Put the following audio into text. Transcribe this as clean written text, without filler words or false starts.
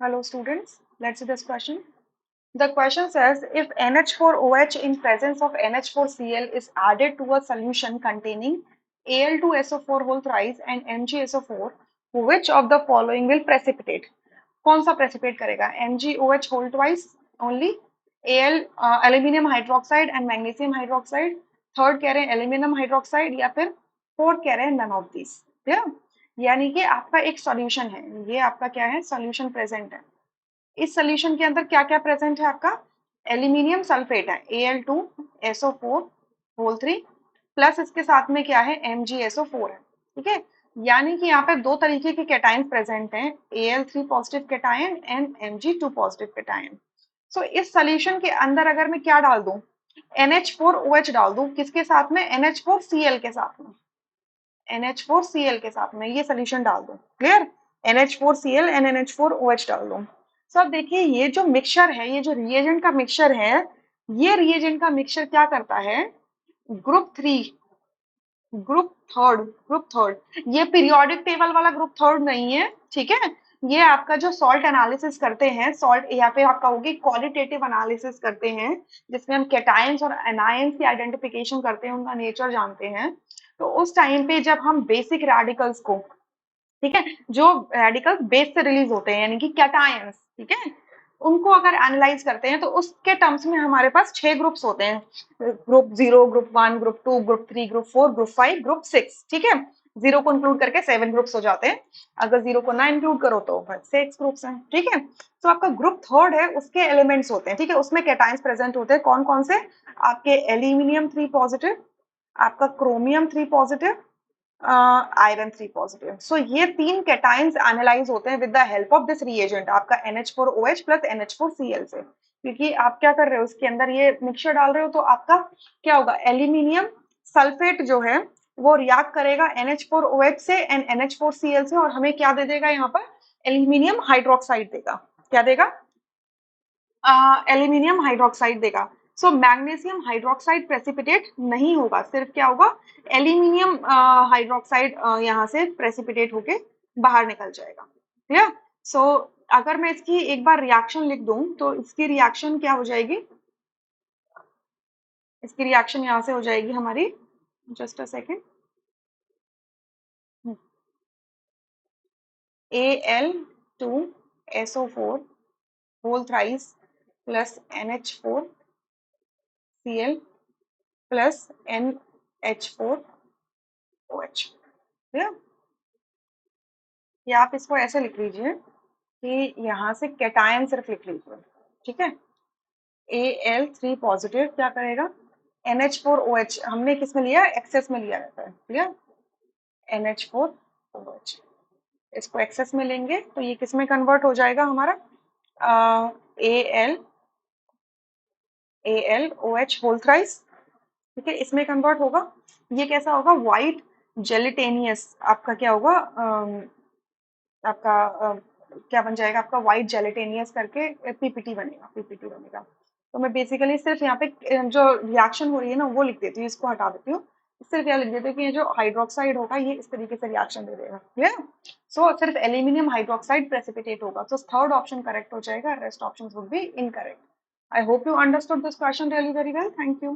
Hello students, let's see this question. The question says if NH4OH in presence of NH4Cl is added to a solution containing Al2SO4 whole thrice and MgSO4, which of the following will precipitate? कौन सा precipitate करेगा? MgOH whole twice only, Al aluminium hydroxide and magnesium hydroxide, third कह रहे हैं aluminium hydroxide या फिर fourth कह रहे हैं नन ऑफ दिस. क्लियर? यानी कि आपका एक सॉल्यूशन है, ये आपका क्या है, सॉल्यूशन प्रेजेंट है. इस सॉल्यूशन के अंदर क्या क्या प्रेजेंट है आपका? एल्यूमिनियम सल्फेट है Al2SO4 होल 3 प्लस इसके साथ में क्या है, MgSO4 है. ठीक है, यानी कि यहाँ पे दो तरीके के कैटायन प्रेजेंट हैं, Al3 positive cation and Mg2 positive cation. So इस सॉल्यूशन के अंदर अगर मैं क्या डाल दूं, NH4OH डाल दूं, किसके साथ में? NH4Cl के साथ में, NH4Cl के साथ में ये सोल्यूशन डाल दूं. क्लियर? NH4Cl एंड NH4OH डाल दूं. सो अब देखिए ये जो मिक्सचर है, ये जो रिएजेंट का मिक्सचर है, ये रिएजेंट का मिक्सचर क्या करता है, ग्रुप 3, ग्रुप थर्ड, ये पीरियोडिक टेबल वाला ग्रुप थर्ड नहीं है. ठीक है, ये आपका जो सॉल्ट एनालिसिस करते हैं, सॉल्ट या फिर आपका होगी क्वालिटेटिव एनालिसिस करते हैं, जिसमें हम कैटायंस और एनायंस की आइडेंटिफिकेशन करते हैं, उनका नेचर जानते हैं. तो उस टाइम पे जब हम बेसिक रेडिकल्स को, ठीक है, जो रेडिकल्स बेस से रिलीज होते हैं यानी कि कैटायंस, ठीक है, उनको अगर एनालाइज करते हैं तो उसके टर्म्स में हमारे पास 6 ग्रुप्स होते हैं, group 0, group 1, group 2, group 3, group 4, group 5, group 6. ठीक है, 0 को इंक्लूड करके 7 ग्रुप्स हो जाते हैं, अगर 0 को ना इंक्लूड करो तो 6 ग्रुप्स हैं. ठीक है, तो आपका ग्रुप थर्ड है, उसके एलिमेंट्स होते हैं. ठीक है, उसमें कैटायंस प्रेजेंट होते हैं. कौन कौन से? आपके एल्यूमिनियम 3 पॉजिटिव, आपका क्रोमियम 3 पॉजिटिव, आयरन 3 पॉजिटिव. सो ये तीन कैटायंस एनालाइज होते हैं with the help of this reagent, आपका NH4OH प्लस NH4Cl से. क्योंकि आप क्या कर रहे हो, उसके अंदर ये मिक्सचर डाल रहे हो, तो आपका क्या होगा, एल्यूमिनियम सल्फेट जो है वो रिएक्ट करेगा NH4OH से एंड NH4Cl से, और हमें क्या दे देगा यहाँ पर, एल्यूमिनियम हाइड्रोक्साइड देगा. क्या देगा? एल्यूमिनियम हाइड्रोक्साइड देगा. सो मैग्नीशियम हाइड्रोक्साइड प्रेसिपिटेट नहीं होगा, सिर्फ क्या होगा, एल्यूमिनियम हाइड्रोक्साइड यहाँ से प्रेसिपिटेट होके बाहर निकल जाएगा. ठीक. सो अगर मैं इसकी एक बार रिएक्शन लिख दूं तो इसकी रिएक्शन क्या हो जाएगी, इसकी रिएक्शन यहाँ से हो जाएगी हमारी, just a second, Al2SO4 whole thrice plus NH4Cl plus NH4OH. या आप इसको ऐसे लिख लीजिए कि यहाँ से कैटायन सिर्फ लिख लीजिए. ठीक है, Al3 पॉजिटिव क्या करेगा, NH4OH हमने किस में लिया, एक्सेस में लिया रहता है. क्लियर? NH4OH इसको एक्सेस में लेंगे तो ये किस में कन्वर्ट हो जाएगा हमारा, AlOH होल थ्राइस. ठीक है, इसमें कन्वर्ट होगा. ये कैसा होगा, व्हाइट जेलिटेनियस, आपका क्या होगा, आपका क्या बन जाएगा, आपका व्हाइट जेलिटेनियस करके पीपीटी बनेगा. तो मैं बेसिकली सिर्फ यहाँ पे जो रिएक्शन हो रही है ना वो लिख देती हूँ, इसको हटा देती हूँ, सिर्फ यह लिख देती हूँ कि ये जो हाइड्रोक्साइड होगा ये इस तरीके से रिएक्शन दे देगा. क्लियर? सो सिर्फ एल्यूमिनियम हाइड्रोक्साइड प्रेसिपिटेट होगा. सो थर्ड ऑप्शन करेक्ट हो जाएगा, rest options would be incorrect. I hope you understood this question really very well. Thank you.